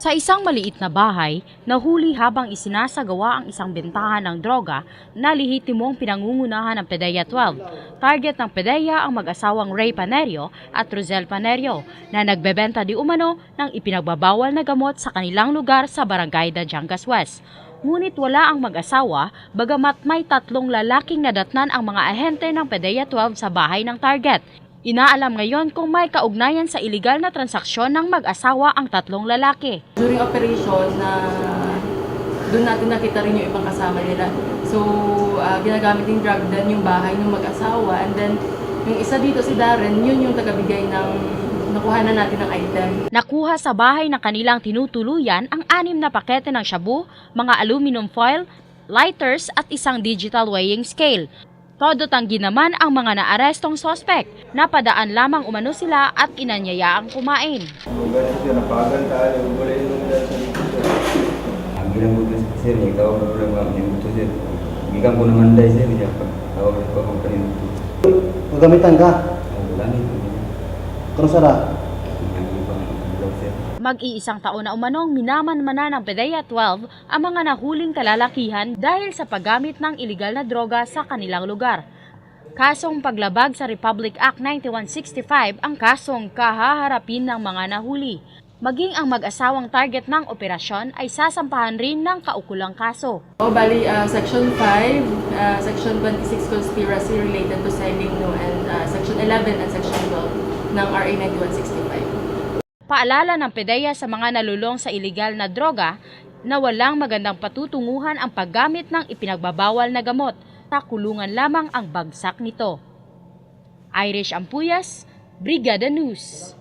Sa isang maliit na bahay, nahuli habang isinasagawa ang isang bentahan ng droga na lehitimong pinangungunahan ng PDEA 12. Target ng PDEA ang mag-asawang Ray Panerio at Rosel Panerio na nagbebenta di umano ng ipinagbabawal na gamot sa kanilang lugar sa Barangay Dajangas West. Ngunit wala ang mag-asawa, bagamat may 3 lalaking nadatnan ang mga ahente ng PDEA 12 sa bahay ng target. Inaalam ngayon kung may kaugnayan sa iligal na transaksyon ng mag-asawa ang 3 lalaki. During operation, doon natin nakita rin yung ibang kasama nila. So, ginagamit yung drug den yung bahay ng mag-asawa. And then, yung isa dito si Darren, yun yung tagabigay ng nakuha na natin ng item. Nakuha sa bahay na kanilang tinutuluyan ang 6 na pakete ng shabu, mga aluminum foil, lighters at isang digital weighing scale. Todo tanggi naman ang mga naarestong sospek. Napadaan lamang umano sila at inanyayaang kumain. Ang ginamot ko sir, ikaw ang problema ng ito sir. Gigang ko naman dahil sir, hindi ako tawag ko ang paninto. Magamitan ka? Gamit. Kano sara? Mag-iisang taon na umanong minamanmana ng PDEA 12 ang mga nahuling kalalakihan dahil sa paggamit ng iligal na droga sa kanilang lugar. Kasong paglabag sa Republic Act 9165 ang kasong kahaharapin ng mga nahuli. Maging ang mag-asawang target ng operasyon ay sasampahan rin ng kaukulang kaso. Bali, Section 5, Section 26 conspiracy related to selling and Section 11 and Section 12 ng RA 9165. Paalala ng PDEA sa mga nalulong sa iligal na droga na walang magandang patutunguhan ang paggamit ng ipinagbabawal na gamot. Sa kulungan lamang ang bagsak nito. Irish Ampuyas, Brigada News.